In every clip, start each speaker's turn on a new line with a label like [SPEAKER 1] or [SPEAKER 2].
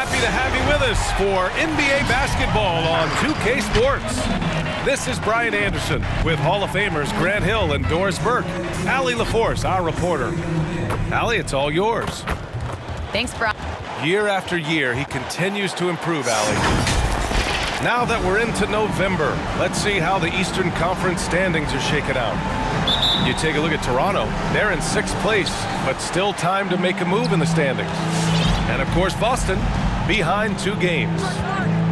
[SPEAKER 1] happy to have you with us for NBA basketball on 2K Sports. This is Brian Anderson with Hall of Famers Grant Hill and Doris Burke. Allie LaForce, our reporter. Allie, it's all yours.
[SPEAKER 2] Thanks, Brian.
[SPEAKER 1] Year after year, he continues to improve, Allie. Now that we're into November, let's see how the Eastern Conference standings are shaken out. You take a look at Toronto. They're in 6th place, but still time to make a move in the standings. And of course, Boston behind 2 games.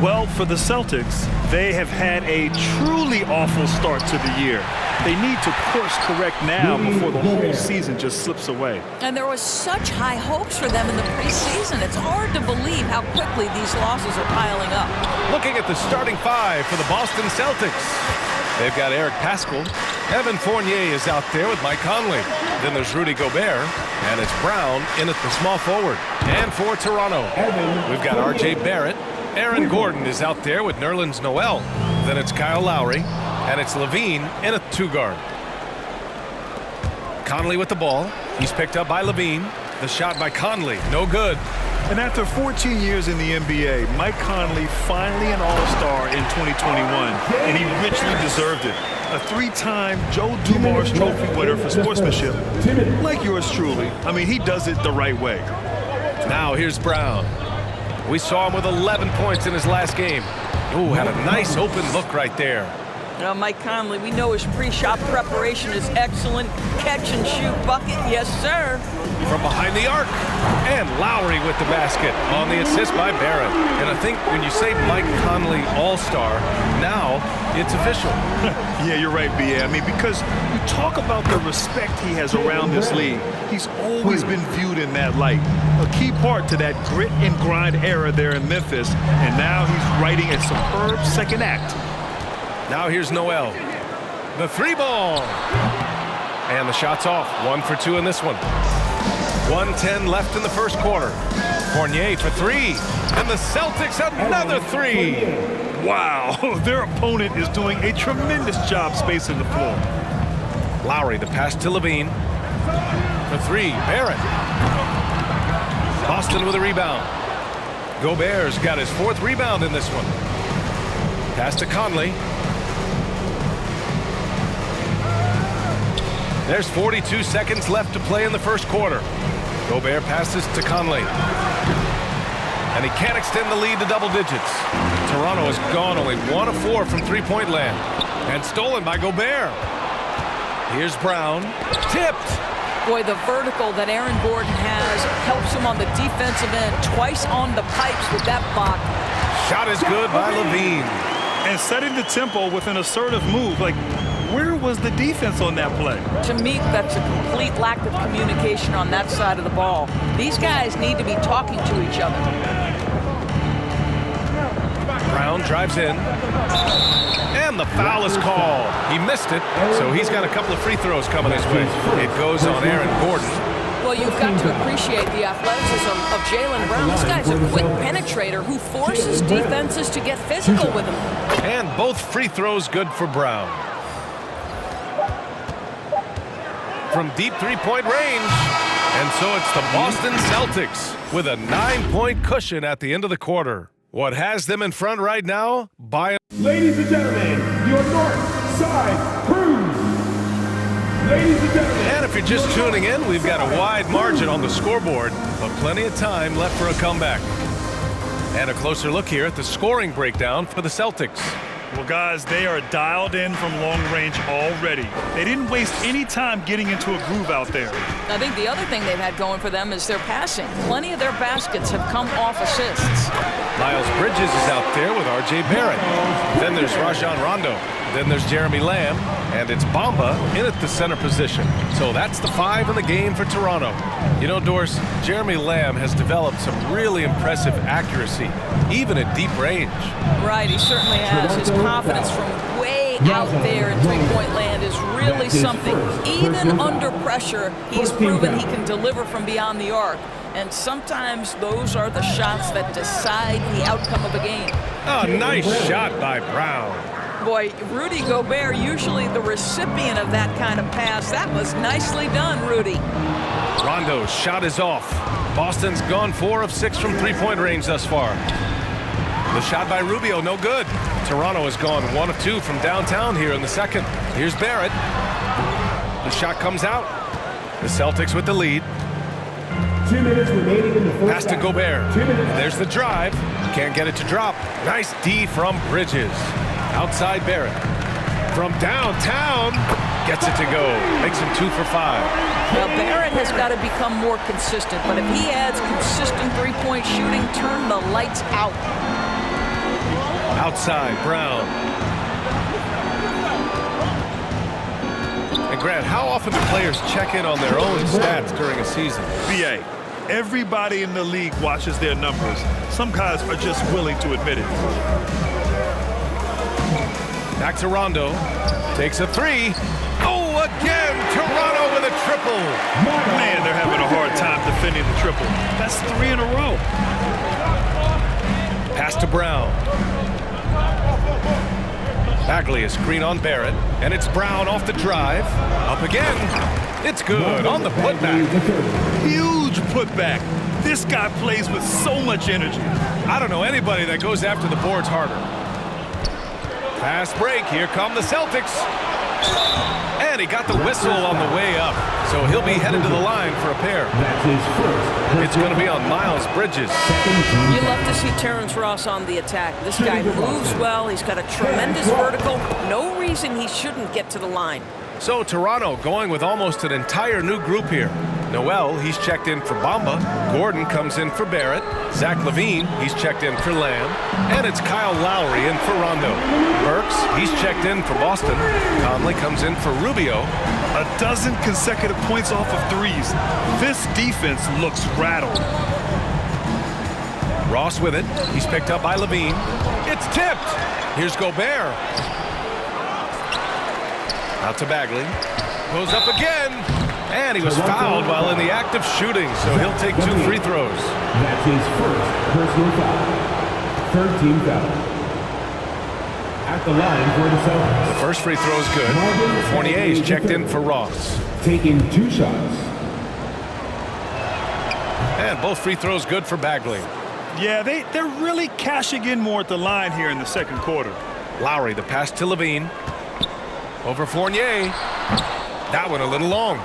[SPEAKER 3] Well, for the Celtics, they have had a truly awful start to the year. They need to course correct now before the whole season just slips away.
[SPEAKER 4] And there was such high hopes for them in the preseason. It's hard to believe how quickly these losses are piling up.
[SPEAKER 1] Looking at the starting 5 for the Boston Celtics. They've got Eric Pascal. Evan Fournier is out there with Mike Conley. Then there's Rudy Gobert, and it's Brown in at the small forward. And for Toronto, we've got R.J. Barrett. Aaron Gordon is out there with Nerlens Noel. Then it's Kyle Lowry, and it's Levine in at 2 guard. Conley with the ball. He's picked up by Levine. The shot by Conley, no good.
[SPEAKER 3] And after 14 years in the NBA, Mike Conley finally an All-Star in 2021, and he richly deserved it. A 3-time Joe Dumars Trophy winner for sportsmanship, like yours truly. I mean, he does it the right way.
[SPEAKER 1] Now here's Brown. We saw him with 11 points in his last game. Ooh, had a nice open look right there.
[SPEAKER 4] Mike Conley, we know his pre-shot preparation is excellent. Catch and shoot bucket, yes, sir.
[SPEAKER 1] From behind the arc. And Lowry with the basket on the assist by Barrett. And I think when you say Mike Conley All-Star, now it's official.
[SPEAKER 3] Yeah, you're right, B.A. I mean, because you talk about the respect he has around this league. He's always been viewed in that light. A key part to that grit and grind era there in Memphis. And now he's writing a superb second act.
[SPEAKER 1] Now here's Noel. The 3-ball. And the shot's off. 1 for 2 in this one. 1:10 left in the first quarter. Fournier for 3. And the Celtics another 3.
[SPEAKER 3] Wow, their opponent is doing a tremendous job spacing the floor.
[SPEAKER 1] Lowry, the pass to Levine. For 3, Barrett. Boston with a rebound. Gobert's got his 4th rebound in this one. Pass to Conley. There's 42 seconds left to play in the first quarter. Gobert passes to Conley. And he can't extend the lead to double digits. Toronto has gone only 1 of 4 from three-point land. And stolen by Gobert. Here's Brown. Tipped.
[SPEAKER 4] Boy, the vertical that Aaron Gordon has helps him on the defensive end. Twice on the pipes with that block.
[SPEAKER 1] Shot is good by Levine.
[SPEAKER 3] And setting the tempo with an assertive move. Like, where was the defense on that play?
[SPEAKER 4] To me, that's a complete lack of communication on that side of the ball. These guys need to be talking to each other.
[SPEAKER 1] Brown drives in. And the foul is called. He missed it, so he's got a couple of free throws coming his way. It goes on Aaron Gordon.
[SPEAKER 4] Well, you've got to appreciate the athleticism of Jaylen Brown. This guy's a quick penetrator who forces defenses to get physical with him.
[SPEAKER 1] And both free throws good for Brown. From deep three-point range. And so it's the Boston Celtics with a 9-point cushion at the end of the quarter. What has them in front right now?
[SPEAKER 5] Ladies and gentlemen, your North Side Crew. Ladies and gentlemen.
[SPEAKER 1] And if you're just tuning in, we've got a wide margin on the scoreboard, but plenty of time left for a comeback. And a closer look here at the scoring breakdown for the Celtics.
[SPEAKER 3] Well, guys, they are dialed in from long range already. They didn't waste any time getting into a groove out there.
[SPEAKER 4] I think the other thing they've had going for them is their passing. Plenty of their baskets have come off assists.
[SPEAKER 1] Miles Bridges is out there with R.J. Barrett. Then there's Rajon Rondo. Then there's Jeremy Lamb. And it's Bamba in at the center position. So that's the 5 in the game for Toronto. You know, Doris, Jeremy Lamb has developed some really impressive accuracy, even at deep range.
[SPEAKER 4] Right, he certainly has. His confidence from way out there in three-point land is really something. Even under pressure, he's proven he can deliver from beyond the arc. And sometimes those are the shots that decide the outcome of a game.
[SPEAKER 1] Oh, nice shot by Brown.
[SPEAKER 4] Boy, Rudy Gobert, usually the recipient of that kind of pass. That was nicely done, Rudy.
[SPEAKER 1] Rondo's shot is off. Boston's gone 4 of 6 from three-point range thus far. The shot by Rubio, no good. Toronto has gone 1 of 2 from downtown here in the second. Here's Barrett. The shot comes out. The Celtics with the lead.
[SPEAKER 5] 2 minutes remaining in the first
[SPEAKER 1] Pass to
[SPEAKER 5] half.
[SPEAKER 1] Gobert.
[SPEAKER 5] 2 minutes.
[SPEAKER 1] And there's the drive. Can't get it to drop. Nice D from Bridges. Outside Barrett. From downtown. Gets it to go. Makes him 2 for 5.
[SPEAKER 4] Now, Barrett has got to become more consistent, but if he adds consistent three-point shooting, turn the lights out.
[SPEAKER 1] Outside, Brown. And Grant, how often do players check in on their own stats during a season?
[SPEAKER 3] BA, everybody in the league watches their numbers. Some guys are just willing to admit it.
[SPEAKER 1] Back to Rondo. Takes a 3. Oh, again, Toronto with a triple.
[SPEAKER 3] Man, they're having a hard time defending the triple. That's 3 in a row.
[SPEAKER 1] Pass to Brown. Bagley is screen on Barrett, and it's Brown off the drive. Up again. It's good on the putback.
[SPEAKER 3] Huge putback. This guy plays with so much energy.
[SPEAKER 1] I don't know anybody that goes after the boards harder. Fast break. Here come the Celtics. And he got the whistle on the way up. So he'll be headed to the line for a pair.
[SPEAKER 5] That's his first.
[SPEAKER 1] It's going to be on Miles Bridges.
[SPEAKER 4] You love to see Terrence Ross on the attack. This guy moves well. He's got a tremendous vertical. No reason he shouldn't get to the line.
[SPEAKER 1] So Toronto going with almost an entire new group here. Noel, he's checked in for Bamba. Gordon comes in for Barrett. Zach LaVine, he's checked in for Lamb. And it's Kyle Lowry in for Rondo. Burks, he's checked in for Boston. Conley comes in for Rubio.
[SPEAKER 3] A dozen consecutive points off of threes. This defense looks rattled.
[SPEAKER 1] Ross with it. He's picked up by LaVine. It's tipped. Here's Gobert. Out to Bagley. Goes up again. And he was fouled while in the act of shooting, so he'll take 2 free throws.
[SPEAKER 5] That's his first personal foul. Third team foul. At the line for the Celtics.
[SPEAKER 1] The first free throw is good. Fournier's checked in for Ross.
[SPEAKER 5] Taking 2 shots.
[SPEAKER 1] And both free throws good for Bagley.
[SPEAKER 3] Yeah, they're really cashing in more at the line here in the second quarter.
[SPEAKER 1] Lowry, the pass to LaVine. Over Fournier. That one a little long.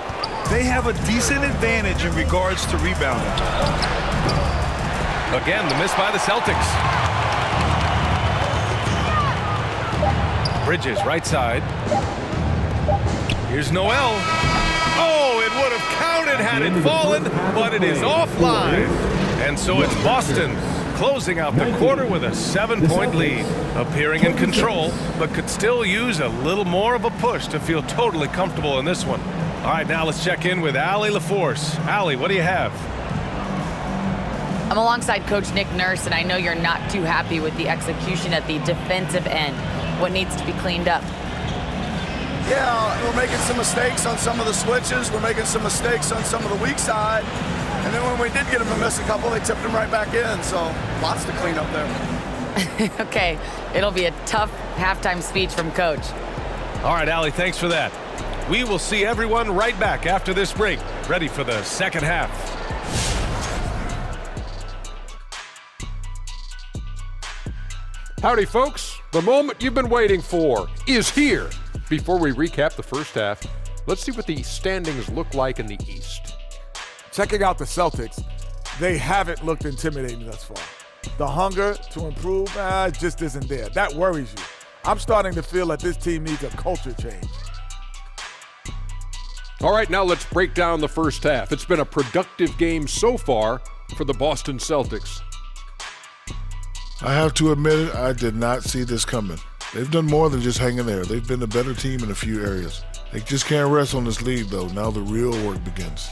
[SPEAKER 3] They have a decent advantage in regards to rebounding.
[SPEAKER 1] Again, the miss by the Celtics. Bridges, right side. Here's Noel. Oh, it would have counted had it fallen, but it is offline. And so it's Boston closing out the quarter with a 7-point lead. Appearing in control, but could still use a little more of a push to feel totally comfortable in this one. All right, now let's check in with Allie LaForce. Allie, what do you have?
[SPEAKER 2] I'm alongside Coach Nick Nurse, and I know you're not too happy with the execution at the defensive end. What needs to be cleaned up?
[SPEAKER 6] Yeah, we're making some mistakes on some of the switches. We're making some mistakes on some of the weak side. And then when we did get them to miss a couple, they tipped them right back in. So lots to clean up there.
[SPEAKER 2] Okay, it'll be a tough halftime speech from Coach.
[SPEAKER 1] All right, Allie, thanks for that. We will see everyone right back after this break, ready for the second half.
[SPEAKER 7] Howdy, folks. The moment you've been waiting for is here. Before we recap the first half, let's see what the standings look like in the East.
[SPEAKER 8] Checking out the Celtics, they haven't looked intimidating thus far. The hunger to improve just isn't there. That worries you. I'm starting to feel that this team needs a culture change.
[SPEAKER 7] All right, now let's break down the first half. It's been a productive game so far for the Boston Celtics.
[SPEAKER 9] I have to admit it, I did not see this coming. They've done more than just hang in there. They've been a better team in a few areas. They just can't rest on this lead, though. Now the real work begins.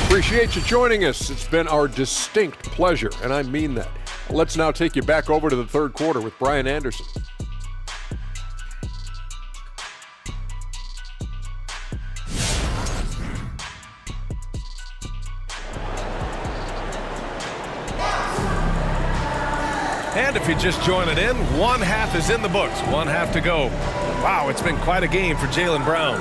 [SPEAKER 7] Appreciate you joining us. It's been our distinct pleasure, and I mean that. Let's now take you back over to the third quarter with Brian Anderson.
[SPEAKER 1] And if you're just joining in, one half is in the books, one half to go. Wow, it's been quite a game for Jaylen Brown.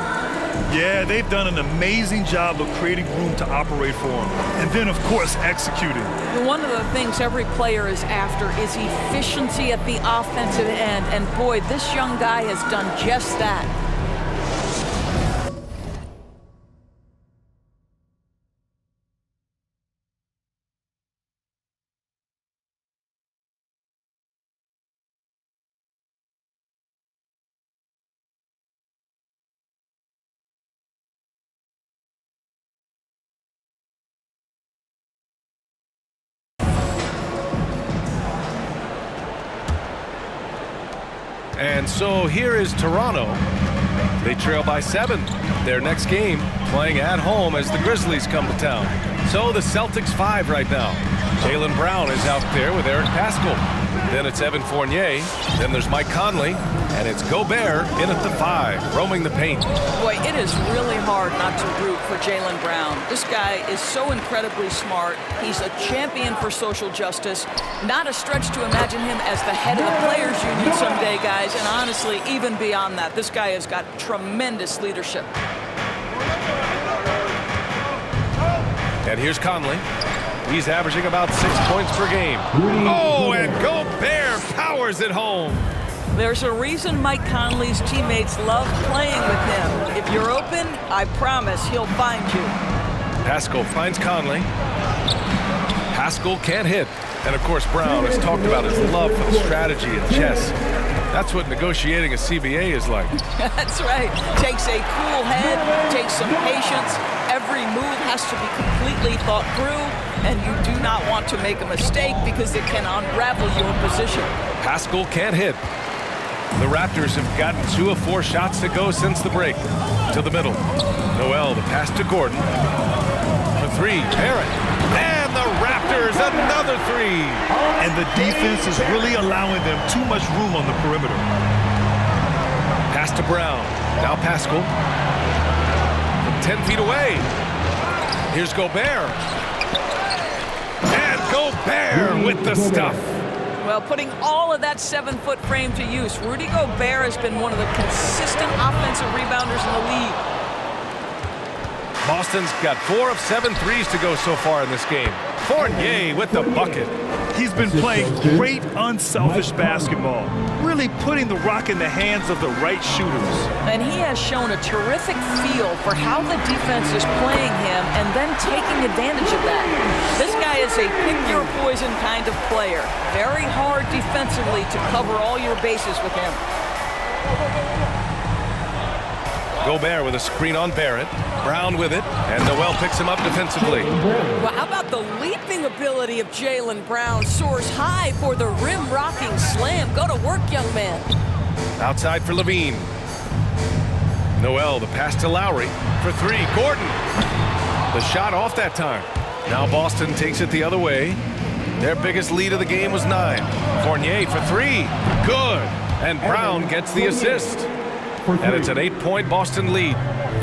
[SPEAKER 3] Yeah, they've done an amazing job of creating room to operate for him. And then, of course, executing.
[SPEAKER 4] One of the things every player is after is efficiency at the offensive end. And boy, this young guy has done just that.
[SPEAKER 1] And so here is Toronto. They trail by 7. Their next game playing at home as the Grizzlies come to town. So the Celtics 5 right now. Jaylen Brown is out there with Eric Paschall. Then it's Evan Fournier. Then there's Mike Conley. And it's Gobert in at the 5, roaming the paint.
[SPEAKER 4] Boy, it is really hard not to root for Jaylen Brown. This guy is so incredibly smart. He's a champion for social justice. Not a stretch to imagine him as the head of the Players Union someday, guys. And honestly, even beyond that, this guy has got tremendous leadership.
[SPEAKER 1] And here's Conley. He's averaging about 6 points per game. Oh, and Gobert powers it home.
[SPEAKER 4] There's a reason Mike Conley's teammates love playing with him. If you're open, I promise he'll find you.
[SPEAKER 1] Paschall finds Conley. Paschall can't hit. And of course, Brown has talked about his love for the strategy in chess. That's what negotiating a CBA is like.
[SPEAKER 4] That's right. Takes a cool head, takes some patience. Every move has to be completely thought through, and you do not want to make a mistake because it can unravel your position.
[SPEAKER 1] Paschall can't hit. The Raptors have gotten 2 of 4 shots to go since the break. To the middle. Noel, the pass to Gordon. For 3, Barrett. And the Raptors, another 3.
[SPEAKER 3] And the defense is really allowing them too much room on the perimeter.
[SPEAKER 1] Pass to Brown. Now Paschall. From 10 feet away. Here's Gobert. And Gobert with the stuff.
[SPEAKER 4] Well, putting all of that 7-foot frame to use, Rudy Gobert has been one of the consistent offensive rebounders in the league.
[SPEAKER 1] Boston's got 4 of 7 threes to go so far in this game. Fournier with the bucket.
[SPEAKER 3] He's been playing great, unselfish basketball, really putting the rock in the hands of the right shooters.
[SPEAKER 4] And he has shown a terrific feel for how the defense is playing him and then taking advantage of that. This guy is a pick-your-poison kind of player. Very hard defensively to cover all your bases with him.
[SPEAKER 1] Gobert with a screen on Barrett. Brown with it, and Noel picks him up defensively.
[SPEAKER 4] Well, how about the leaping ability of Jaylen Brown? Soars high for the rim-rocking slam. Go to work, young man.
[SPEAKER 1] Outside for Levine. Noel, the pass to Lowry. For 3, Gordon. The shot off that time. Now Boston takes it the other way. Their biggest lead of the game was 9. Fournier for 3. Good. And Brown gets the assist. And it's an 8-point Boston lead.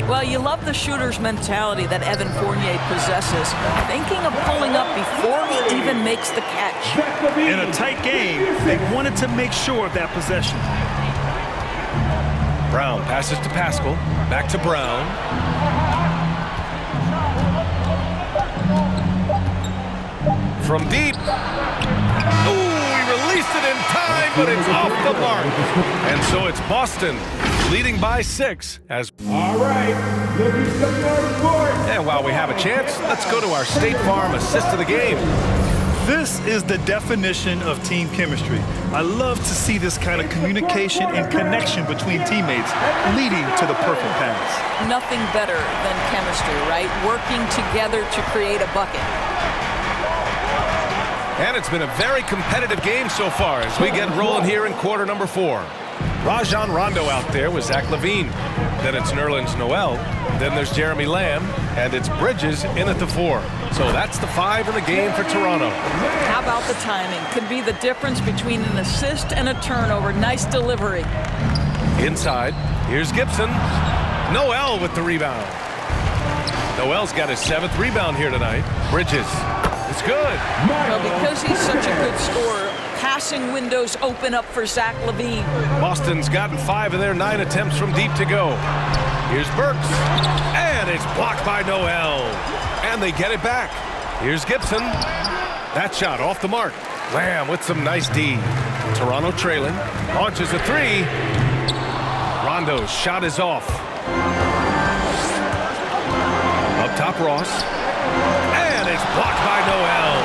[SPEAKER 4] Well, you love the shooter's mentality that Evan Fournier possesses, thinking of pulling up before he even makes the catch.
[SPEAKER 3] In a tight game, they wanted to make sure of that possession.
[SPEAKER 1] Brown passes to Paschall. Back to Brown. From deep. Ooh, he released it in time, but it's off the mark. And so it's Boston leading by 6 as.
[SPEAKER 5] All right, looking some more sport.
[SPEAKER 1] And while we have a chance, let's go to our State Farm assist of the game.
[SPEAKER 3] This is the definition of team chemistry. I love to see this kind of communication and connection between teammates leading to the perfect pass.
[SPEAKER 4] Nothing better than chemistry, right? Working together to create a bucket.
[SPEAKER 1] And it's been a very competitive game so far as we get rolling here in quarter number 4. Rajon Rondo out there with Zach LaVine. Then it's Nerlens Noel. Then there's Jeremy Lamb. And it's Bridges in at the 4. So that's the 5 in the game for Toronto.
[SPEAKER 4] How about the timing? Could be the difference between an assist and a turnover. Nice delivery.
[SPEAKER 1] Inside, here's Gibson. Noel with the rebound. Noel's got his 7th rebound here tonight. Bridges. It's good.
[SPEAKER 4] Well, because he's such a good scorer, passing windows open up for Zach LaVine.
[SPEAKER 1] Boston's gotten 5 of their 9 attempts from deep to go. Here's Burks. And it's blocked by Noel. And they get it back. Here's Gibson. That shot off the mark. Lamb with some nice D. Toronto trailing. Launches a three. Rondo's shot is off. Up top, Ross. And it's blocked by Noel.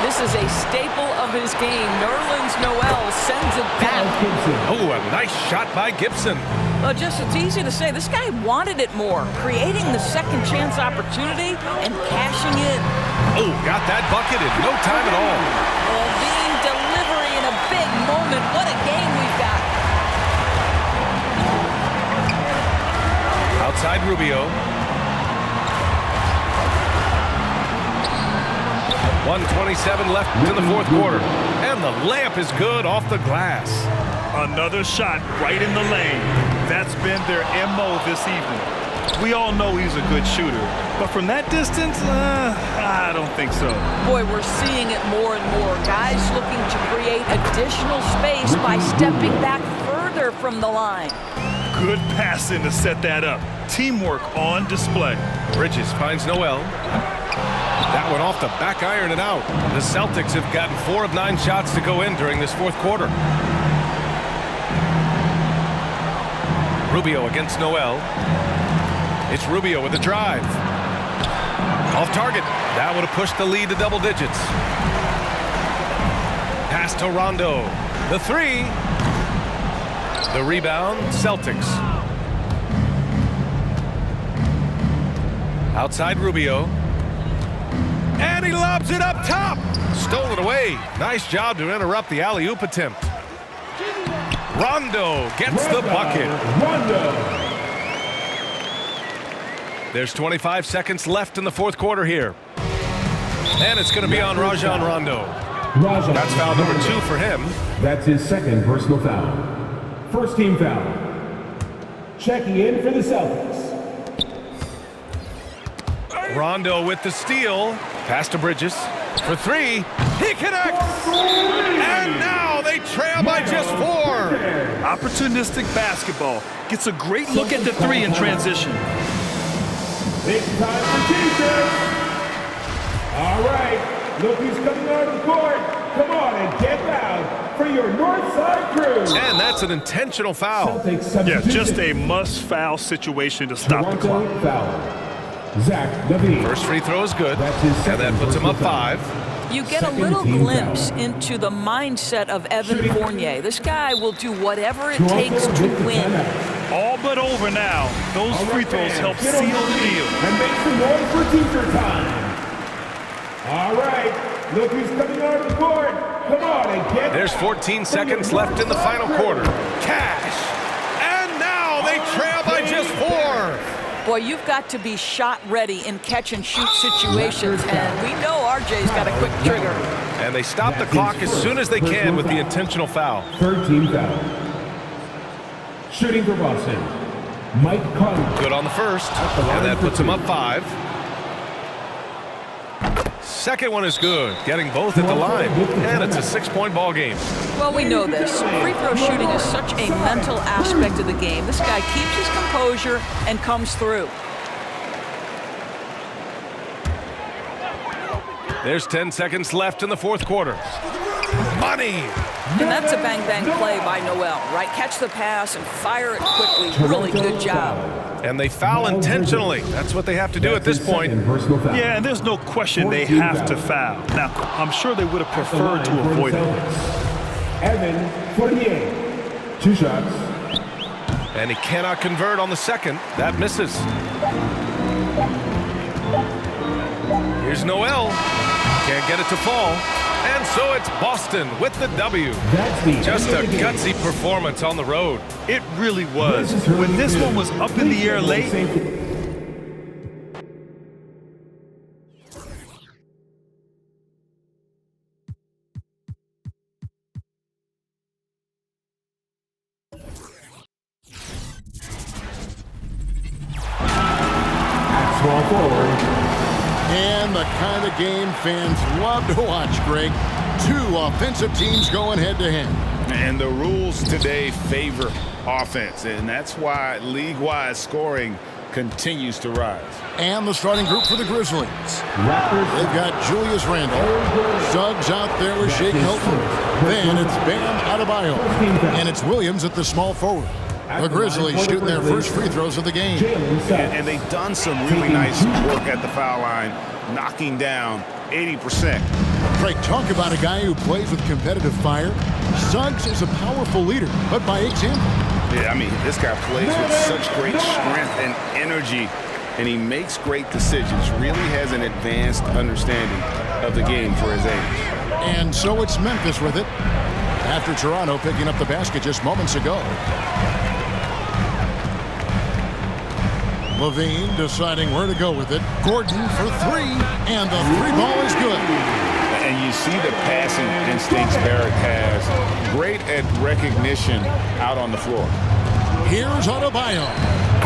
[SPEAKER 4] This is a staple of his game. Nerlens Noel sends it back.
[SPEAKER 1] Oh, a nice shot by Gibson.
[SPEAKER 4] Well, it's easy to say. This guy wanted it more, creating the second chance opportunity and cashing in.
[SPEAKER 1] Oh, got that bucket in no time at all.
[SPEAKER 4] Well, being delivery in a big moment. What a game we've got.
[SPEAKER 1] Outside Rubio. 1:27 left in the fourth quarter. And the layup is good off the glass.
[SPEAKER 3] Another shot right in the lane. That's been their MO this evening. We all know he's a good shooter, but from that distance, I don't think so.
[SPEAKER 4] Boy, we're seeing it more and more. Guys looking to create additional space by stepping back further from the line.
[SPEAKER 3] Good passing to set that up. Teamwork on display.
[SPEAKER 1] Bridges finds Noel. That one off the back iron and out. The Celtics have gotten 4 of 9 shots to go in during this fourth quarter. Rubio against Noel. It's Rubio with a drive. Off target. That would have pushed the lead to double digits. Pass to Rondo. The three. The rebound, Celtics. Outside Rubio. And he lobs it up top. Stolen away. Nice job to interrupt the alley-oop attempt. Rondo gets the bucket.
[SPEAKER 5] Rondo.
[SPEAKER 1] There's 25 seconds left in the fourth quarter here. And it's going to be on Rajon Rondo. That's foul number 2 for him.
[SPEAKER 5] That's his second personal foul. First team foul. Checking in for the Celtics.
[SPEAKER 1] Rondo with the steal. Pass to Bridges. For 3. He connects. And now they trail by just 4.
[SPEAKER 3] Opportunistic basketball. Gets a great look at the 3 in transition.
[SPEAKER 5] It's time for T-shirts. All right. Look who's coming out of the court. Come on and get loud for your Northside crew.
[SPEAKER 1] And that's an intentional foul.
[SPEAKER 3] Yeah, just a must-foul situation to stop the clock.
[SPEAKER 5] Foul. Zach Levine.
[SPEAKER 1] First free throw is good. And that puts him up 5.
[SPEAKER 4] You get a little glimpse into the mindset of Evan Fournier. This guy will do whatever it takes to win.
[SPEAKER 3] All but over now. Those free throws help seal the deal.
[SPEAKER 5] And make some noise for teacher time. All right. Look who's coming out of the court. Come on and get.
[SPEAKER 1] There's 14 seconds left in the final quarter. Cash. And now they trail by just 4.
[SPEAKER 4] Boy, you've got to be shot ready in catch-and-shoot situations, and we know RJ's got a quick trigger.
[SPEAKER 1] And they stop the clock as soon as they can with the intentional foul.
[SPEAKER 5] Third team foul. Shooting for Boston, Mike Conley.
[SPEAKER 1] Good on the first, and that puts him up 5. Second one is good, getting both at the line, and it's a 6-point ball game.
[SPEAKER 4] Well, we know this. Free throw shooting is such a mental aspect of the game. This guy keeps his composure and comes through.
[SPEAKER 1] There's 10 seconds left in the fourth quarter. Money!
[SPEAKER 4] And that's a bang-bang play by Noel, right? Catch the pass and fire it quickly. Really good job.
[SPEAKER 1] And they foul intentionally. That's what they have to do at this point.
[SPEAKER 3] Yeah, and there's no question they have to foul. Now, I'm sure they would have preferred to avoid it.
[SPEAKER 5] Evan Fournier, 2 shots.
[SPEAKER 1] And he cannot convert on the second. That misses. Here's Noel. Can't get it to fall. And so it's Boston with the W. Just a gutsy performance on the road.
[SPEAKER 3] It really was. When this one was up in the air late.
[SPEAKER 5] Small forward.
[SPEAKER 10] And the kind of game fans love to watch, Greg. 2 offensive teams going head-to-head.
[SPEAKER 1] And the rules today favor
[SPEAKER 11] offense, and that's why league-wide scoring continues to rise.
[SPEAKER 10] And the starting group for the Grizzlies. They've got Julius Randle. Suggs out there with Shake Milton. Then it's Bam Adebayo. And it's Williams at the small forward. The Grizzlies shooting their first free throws of the game.
[SPEAKER 11] And they've done some really nice work at the foul line, knocking down 80%.
[SPEAKER 10] Craig, talk about a guy who plays with competitive fire. Suggs is a powerful leader, but by example.
[SPEAKER 11] Yeah, I mean, this guy plays with such great strength and energy, and he makes great decisions, really has an advanced understanding of the game for his age.
[SPEAKER 10] And so it's Memphis with it, after Toronto picking up the basket just moments ago. Levine deciding where to go with it. Gordon for three, and the three ball is good.
[SPEAKER 11] And you see the passing instincts Barrett has. Great at recognition out on the floor.
[SPEAKER 10] Here's Adebayo.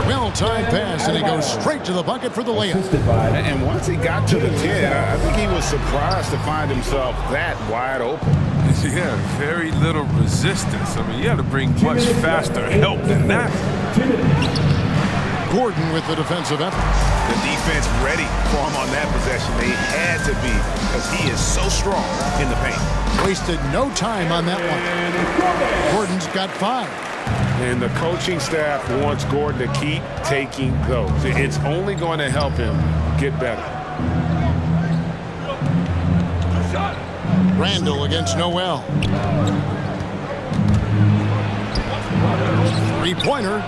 [SPEAKER 10] Well-timed pass, and he goes straight to the bucket for the layup.
[SPEAKER 11] And once he got to the 10, I think he was surprised to find himself that wide open.
[SPEAKER 1] Yeah, very little resistance. I mean, you had to bring much faster help than that.
[SPEAKER 10] Gordon with the defensive effort.
[SPEAKER 11] The defense ready for him on that possession. They had to be, because he is so strong in the paint.
[SPEAKER 10] Wasted no time on that one. Gordon's got 5.
[SPEAKER 11] And the coaching staff wants Gordon to keep taking those. It's only going to help him get better.
[SPEAKER 10] Randle against Noel. Three-pointer.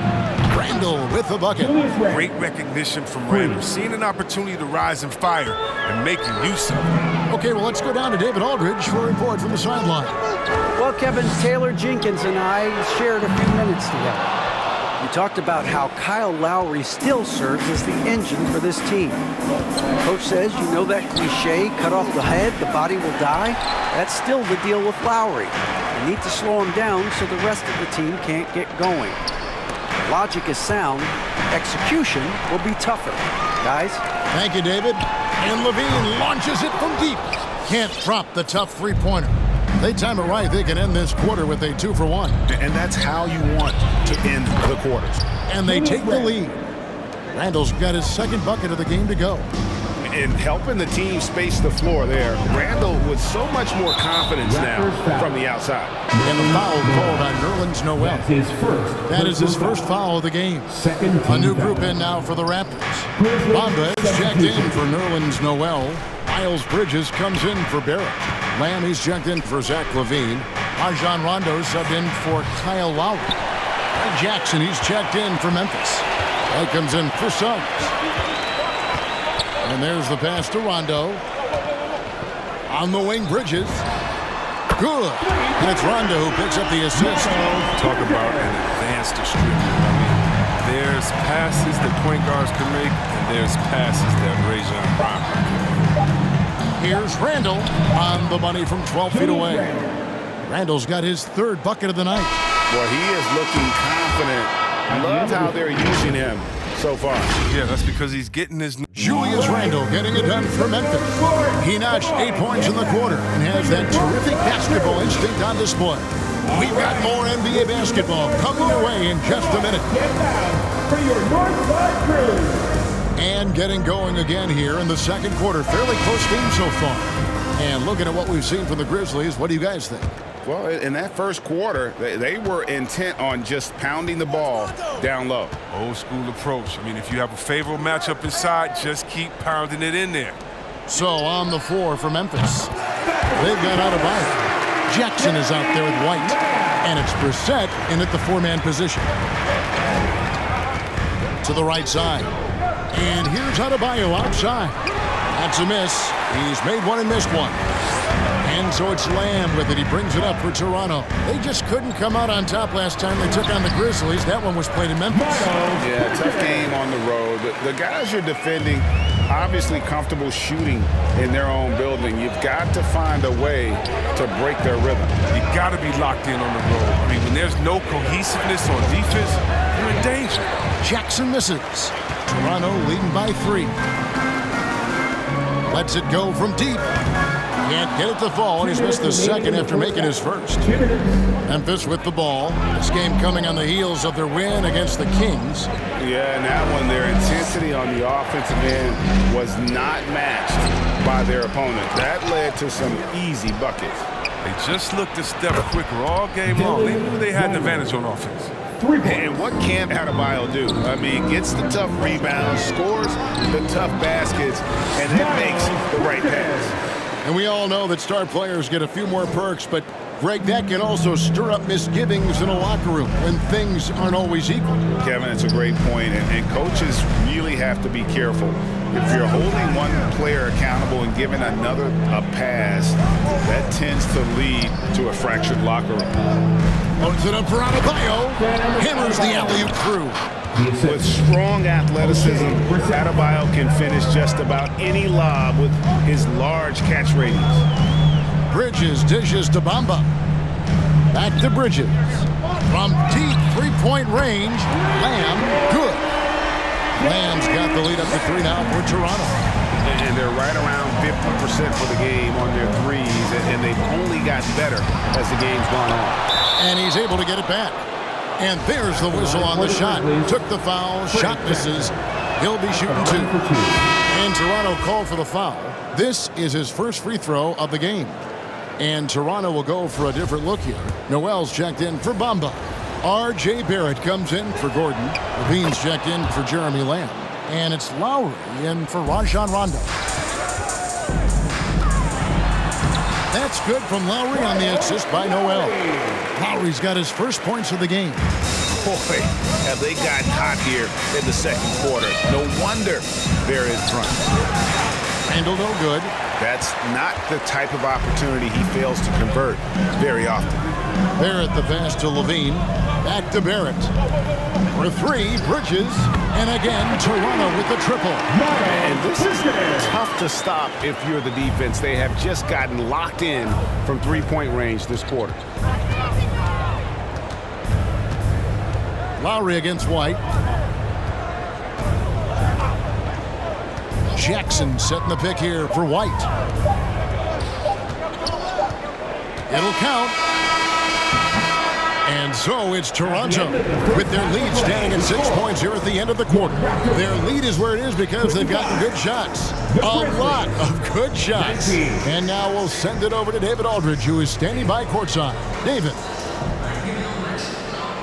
[SPEAKER 10] Randle with the bucket.
[SPEAKER 1] Great recognition from Randle. Seeing an opportunity to rise and fire and making use of it.
[SPEAKER 10] Okay, well, let's go down to David Aldridge for a report from the sideline.
[SPEAKER 12] Well, Kevin, Taylor Jenkins and I shared a few minutes together. We talked about how Kyle Lowry still serves as the engine for this team. Coach says, you know that cliche, cut off the head, the body will die? That's still the deal with Lowry. You need to slow him down so the rest of the team can't get going. Logic is sound. Execution will be tougher. Guys?
[SPEAKER 10] Thank you, David. And Levine launches it from deep. Can't drop the tough three-pointer. They time it right, they can end this quarter with a 2-for-1.
[SPEAKER 11] And that's how you want to end the quarters.
[SPEAKER 10] And they take the lead. Randall's got his second bucket of the game to go.
[SPEAKER 11] And helping the team space the floor there, Randle with so much more confidence now from the outside.
[SPEAKER 10] And the foul called on Nerlens Noel. That is his first foul of the game. A new group in now for the Raptors. Bamba is checked in for Nerlens Noel. Miles Bridges comes in for Barrett. Lamb, he's checked in for Zach LaVine. Rajon Rondo subbed in for Kyle Lowry. Ray Jackson, he's checked in for Memphis. That comes in for Suggs. And there's the pass to Rondo. On the wing, Bridges. Good. And it's Rondo who picks up the assist.
[SPEAKER 1] Talk about an advanced distributor. I mean, there's passes that point guards can make, and there's passes that Rajon Rondo can make.
[SPEAKER 10] Here's Randle on the money from 12 feet away. Randle's got his third bucket of the night.
[SPEAKER 11] Well, he is looking confident. I love how they're using him so far.
[SPEAKER 1] Yeah, that's because he's getting his...
[SPEAKER 10] Julius Randle getting it done for Memphis. He notched 8 points in the quarter and has that terrific basketball instinct on display. We've got more NBA basketball coming your way in just a minute.
[SPEAKER 5] Get down for your Northside Crew.
[SPEAKER 10] And getting going again here in the second quarter. Fairly close game so far. And looking at what we've seen from the Grizzlies, what do you guys think?
[SPEAKER 11] Well, in that first quarter, they were intent on just pounding the ball down low.
[SPEAKER 1] Old school approach. I mean, if you have a favorable matchup inside, just keep pounding it in there.
[SPEAKER 10] So on the floor for Memphis, they've got Adebayo. Jackson is out there with White. And it's Brissett in at the four-man position. To the right side. And here's Adebayo outside. That's a miss. He's made one and missed one. And so it's Lamb with it. He brings it up for Toronto. They just couldn't come out on top last time they took on the Grizzlies. That one was played in Memphis.
[SPEAKER 11] Yeah, tough game on the road. The guys you're defending, obviously comfortable shooting in their own building. You've got to find a way to break their rhythm.
[SPEAKER 1] You got to be locked in on the road. I mean, when there's no cohesiveness on defense, you're in danger.
[SPEAKER 10] Jackson misses. Toronto leading by 3. Lets it go from deep. Can't get it to fall, and he's missed the second after making his first. Memphis with the ball. This game coming on the heels of their win against the Kings.
[SPEAKER 11] Yeah, and that one, their intensity on the offensive end was not matched by their opponent. That led to some easy buckets.
[SPEAKER 1] They just looked a step quicker all game long. They knew they had an advantage on offense.
[SPEAKER 11] And what can Adebayo do? I mean, gets the tough rebounds, scores the tough baskets, and then makes the right pass.
[SPEAKER 10] And we all know that star players get a few more perks, but Greg, that can also stir up misgivings in a locker room when things aren't always equal.
[SPEAKER 11] Kevin, it's a great point, and coaches really have to be careful. If you're holding one player accountable and giving another a pass, that tends to lead to a fractured locker room.
[SPEAKER 10] Opens it up for Adebayo. Hammers the alley-oop through.
[SPEAKER 11] With strong athleticism, Adebayo can finish just about any lob with his large catch ratings.
[SPEAKER 10] Bridges dishes to Bamba. Back to Bridges. From deep three-point range, Lamb, good. Lamb's got the lead up to 3 now for Toronto.
[SPEAKER 11] And they're right around 50% for the game on their threes, and they've only gotten better as the game's gone on.
[SPEAKER 10] And he's able to get it back. And there's the whistle on the shot. Took the foul, shot misses. He'll be shooting 2. And Toronto called for the foul. This is his first free throw of the game. And Toronto will go for a different look here. Noel's checked in for Bamba. R.J. Barrett comes in for Gordon. Levine's checked in for Jeremy Lamb. And it's Lowry in for Rajon Rondo. That's good from Lowry on the assist by Noel. Lowry's got his first points of the game.
[SPEAKER 11] Boy, have they gotten hot here in the second quarter. No wonder they're in front.
[SPEAKER 10] Randall no good.
[SPEAKER 11] That's not the type of opportunity he fails to convert very often.
[SPEAKER 10] Barrett the pass to Levine. Back to Barrett. For 3, Bridges. And again, Toronto with the triple.
[SPEAKER 11] And this is tough to stop if you're the defense. They have just gotten locked in from three-point range this quarter.
[SPEAKER 10] Lowry against White. Jackson setting the pick here for White. It'll count. And so it's Toronto with their lead standing at 6 points here at the end of the quarter. Their lead is where it is because they've gotten good shots. A lot of good shots. And now we'll send it over to David Aldridge, who is standing by courtside. David.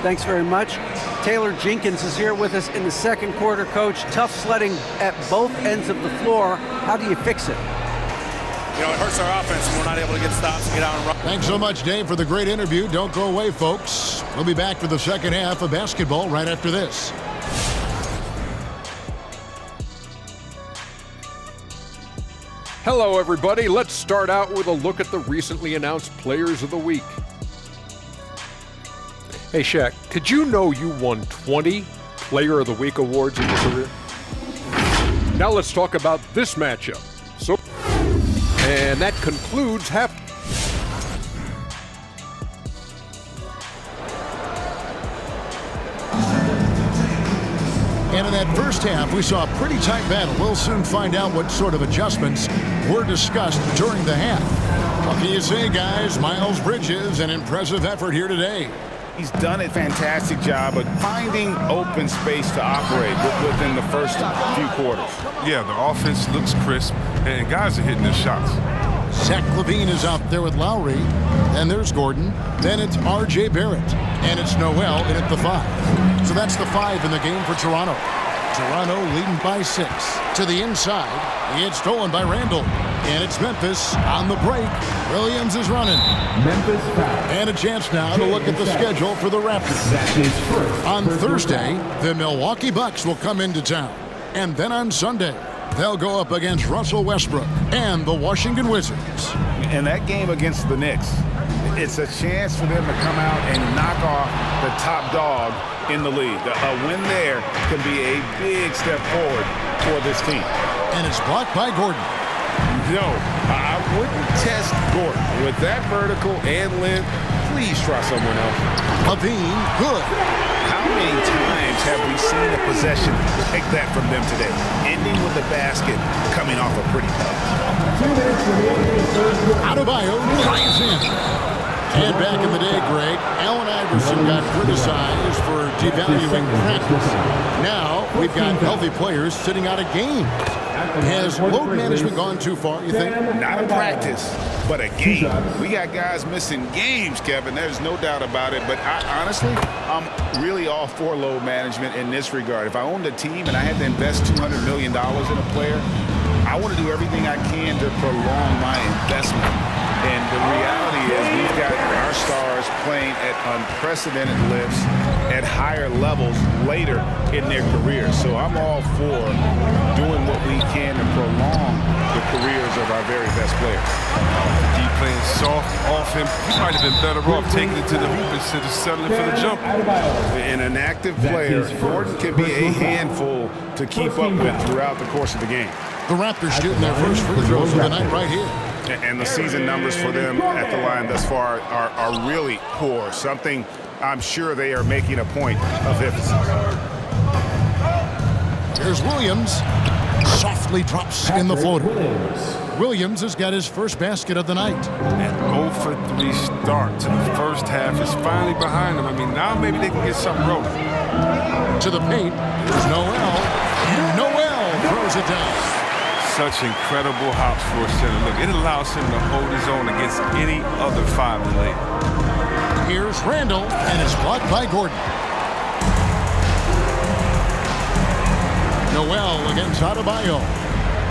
[SPEAKER 12] Thanks very much. Taylor Jenkins is here with us in the second quarter, Coach. Tough sledding at both ends of the floor. How do you fix it?
[SPEAKER 13] You know, it hurts our offense when we're not able to get stops and get out and run.
[SPEAKER 10] Thanks so much, Dave, for the great interview. Don't go away, folks. We'll be back for the second half of basketball right after this.
[SPEAKER 7] Hello, everybody. Let's start out with a look at the recently announced Players of the Week. Hey, Shaq, did you know you won 20 Player of the Week awards in your career? Now let's talk about this matchup. And that concludes half.
[SPEAKER 10] And in that first half, we saw a pretty tight battle. We'll soon find out what sort of adjustments were discussed during the half. What can you say, guys? Miles Bridges, an impressive effort here today.
[SPEAKER 11] He's done a fantastic job of finding open space to operate within the first few quarters.
[SPEAKER 1] Yeah, the offense looks crisp, and guys are hitting their shots.
[SPEAKER 10] Zach LaVine is out there with Lowry. And there's Gordon. Then it's R.J. Barrett. And it's Noel in at the 5. So that's the 5 in the game for Toronto. Toronto leading by 6. To the inside. It's stolen by Randall. And it's Memphis on the break. Williams is running.
[SPEAKER 5] Memphis foul.
[SPEAKER 10] And a chance now to look at the schedule for the Raptors.
[SPEAKER 5] That is first.
[SPEAKER 10] On Thursday, the Milwaukee Bucks will come into town. And then on Sunday, they'll go up against Russell Westbrook and the Washington Wizards.
[SPEAKER 11] And that game against the Knicks, it's a chance for them to come out and knock off the top dog in the league. A win there can be a big step forward for this team.
[SPEAKER 10] And it's blocked by Gordon.
[SPEAKER 11] No, I wouldn't test Gordon. With that vertical and length, please try someone else.
[SPEAKER 10] LaVine, good.
[SPEAKER 11] How many times have we seen a possession. Take that from them today. Ending with the basket coming off a pretty pass.
[SPEAKER 10] Adebayo flies in. And back in the day, Greg, Allen Iverson got criticized for devaluing practice. Now we've got healthy players sitting out of games. Has load management gone too far, you think?
[SPEAKER 11] Not a practice, but a game. We got guys missing games, Kevin. There's no doubt about it. But honestly, I'm really all for load management in this regard. If I owned a team and I had to invest $200 million in a player, I want to do everything I can to prolong my investment. And the reality is we've got our stars playing at unprecedented lifts at higher levels later in their careers. So I'm all for doing what we can to prolong the careers of our very best players.
[SPEAKER 1] He playing soft off him. He might have been better off taking it to the hoop instead of settling for the jump.
[SPEAKER 11] And an active player, Gordon can be a handful to keep up with throughout the course of the game.
[SPEAKER 10] The Raptors shooting their first free throws of the night right here.
[SPEAKER 11] And the season numbers for them at the line thus far are really poor. Something I'm sure they are making a point of emphasis.
[SPEAKER 10] Here's Williams. Softly drops in the floater. Williams has got his first basket of the night.
[SPEAKER 1] An 0-for-3 start to the first half is finally behind them. I mean, now maybe they can get something rolling.
[SPEAKER 10] To the paint. Here's Noel. And Noel throws it down.
[SPEAKER 1] Such incredible hops for a center. Look, it allows him to hold his own against any other five in the league.
[SPEAKER 10] Here's Randall, and it's blocked by Gordon. Noel against Adebayo.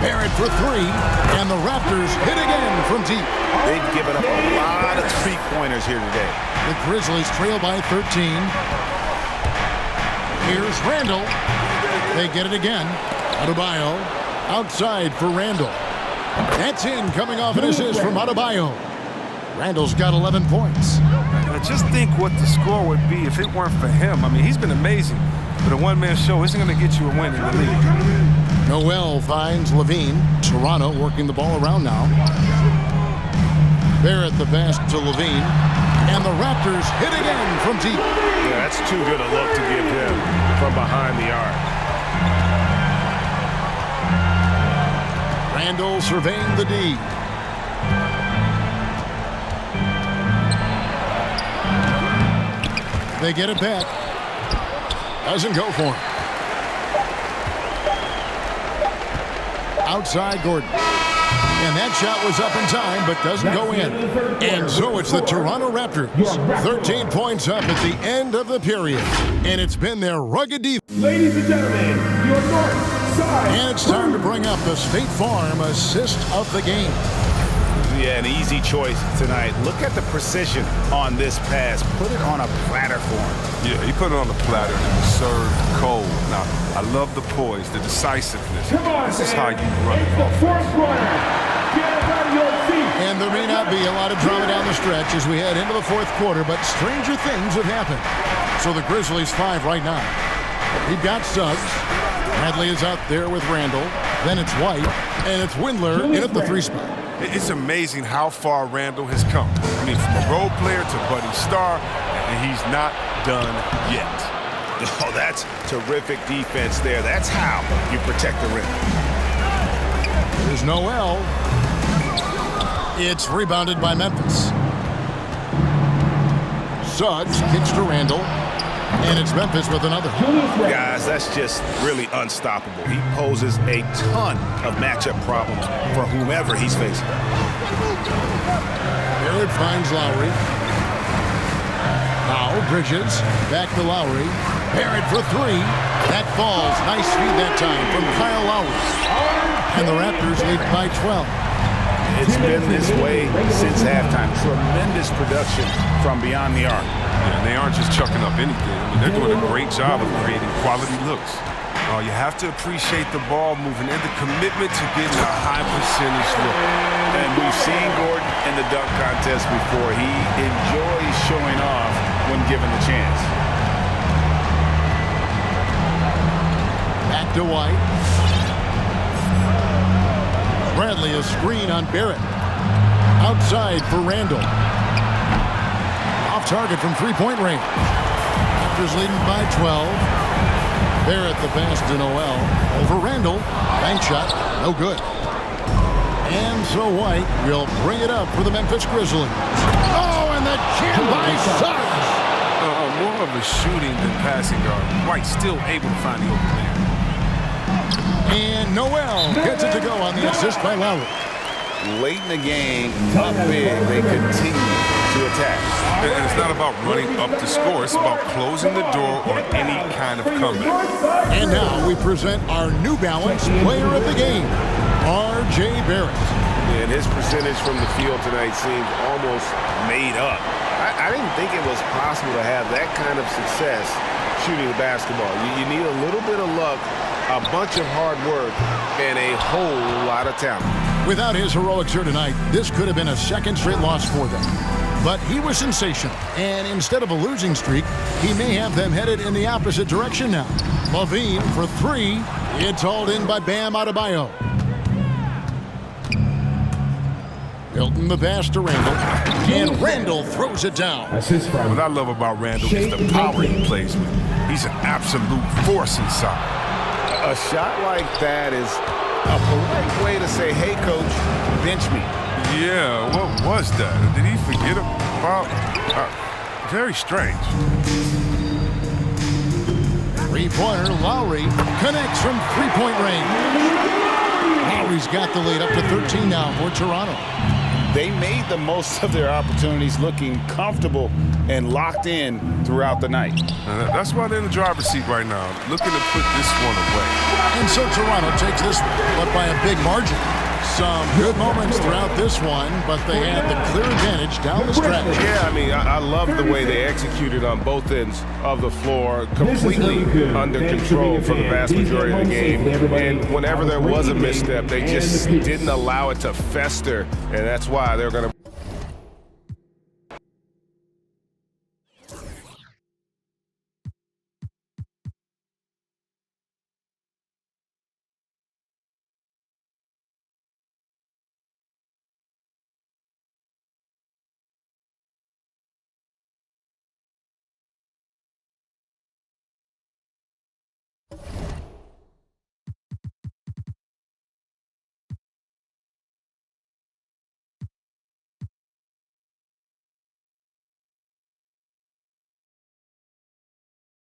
[SPEAKER 10] Barrett for three, and the Raptors hit again from deep.
[SPEAKER 11] They've given up a lot of three-pointers here today.
[SPEAKER 10] The Grizzlies trail by 13. Here's Randall. They get it again. Adebayo. Outside for Randall. That's in, coming off an assist from Adebayo. Randall's got 11 points.
[SPEAKER 1] Just think what the score would be if it weren't for him. I mean, he's been amazing, but a one-man show isn't going to get you a win in the league.
[SPEAKER 10] Noel finds Levine. Toronto working the ball around now. Barrett the pass to Levine. And the Raptors hit again from deep.
[SPEAKER 11] Yeah, that's too good a look to give him from behind the arc.
[SPEAKER 10] Randall surveying the D. They get it back. Doesn't go for him. Outside Gordon. And that shot was up in time, but doesn't go in. And so it's the Toronto Raptors. 13 points up at the end of the period. And it's been their rugged defense.
[SPEAKER 5] Ladies and gentlemen, your North Side.
[SPEAKER 10] And it's time to bring up the State Farm assist of the game.
[SPEAKER 11] Yeah, an easy choice tonight. Look at the precision on this pass. Put it on a platter for him.
[SPEAKER 1] Yeah, he put it on the platter and it was served cold. Now, I love the poise, the decisiveness.
[SPEAKER 5] Come on,
[SPEAKER 1] this is how you run it.
[SPEAKER 5] The fourth quarter. Get up out of your seat.
[SPEAKER 10] And there may not be a lot of drama down the stretch as we head into the fourth quarter, but stranger things have happened. So the Grizzlies 5 right now. We've got Suggs. Bradley is out there with Randall. Then it's White, and it's Windler in at the 3 spot.
[SPEAKER 1] It's amazing how far Randall has come. I mean, from a role player to budding star, and he's not done yet.
[SPEAKER 11] Oh, that's terrific defense there. That's how you protect the rim.
[SPEAKER 10] There's Noel. It's rebounded by Memphis. Suggs kicks to Randall. And it's Memphis with another.
[SPEAKER 11] Guys, that's just really unstoppable. He poses a ton of matchup problems for whomever he's facing.
[SPEAKER 10] Barrett finds Lowry. Now Bridges. Back to Lowry. Barrett for three. That falls. Nice feed that time from Kyle Lowry. And the Raptors lead by 12.
[SPEAKER 11] It's been this way since halftime. Tremendous production from beyond the arc.
[SPEAKER 1] And they aren't just chucking up anything. I mean, they're doing a great job of creating quality looks. You have to appreciate the ball moving and the commitment to getting a high percentage look.
[SPEAKER 11] And we've seen Gordon in the dunk contest before. He enjoys showing off when given the chance.
[SPEAKER 10] Back to White. Bradley a screen on Barrett. Outside for Randall. Off target from three-point range. Raptors leading by 12. Barrett the pass to Noel. Over Randall. Bank shot. No good. And so White will bring it up for the Memphis Grizzlies. Oh, and the jam by Suggs.
[SPEAKER 1] More of a shooting than passing guard. White still able to find the open man.
[SPEAKER 10] And Noel gets it to go on the assist by Lowry.
[SPEAKER 11] Late in the game, up big, they continue to attack.
[SPEAKER 1] And it's not about running up to score. It's about closing the door on any kind of comeback.
[SPEAKER 10] And now we present our New Balance player of the game, R.J. Barrett.
[SPEAKER 11] And his percentage from the field tonight seems almost made up. I didn't think it was possible to have that kind of success shooting the basketball. You need a little bit of luck, a bunch of hard work, and a whole lot of talent.
[SPEAKER 10] Without his heroics here tonight, this could have been a second straight loss for them. But he was sensational, and instead of a losing streak, he may have them headed in the opposite direction now. Levine for three. It's hauled in by Bam Adebayo. Hilton the pass to Randall, and Randall throws it down.
[SPEAKER 1] What I love about Randall is the power he plays with. He's an absolute force inside.
[SPEAKER 11] A shot like that is a polite way to say, hey, coach, bench me.
[SPEAKER 1] Yeah, what was that? Did he forget about? Very strange.
[SPEAKER 10] Three-pointer, Lowry connects from three-point range. Lowry's got the lead up to 13 now for Toronto.
[SPEAKER 11] They made the most of their opportunities, looking comfortable and locked in throughout the night.
[SPEAKER 1] That's why they're in the driver's seat right now, looking to put this one away.
[SPEAKER 10] And so Toronto takes this one by a big margin. Some good moments throughout this one, but they had the clear advantage down the stretch.
[SPEAKER 11] Yeah, I mean, I love the way they executed on both ends of the floor, completely under control for the vast majority of the game. And whenever there was a misstep, they just didn't allow it to fester, and that's why they're going to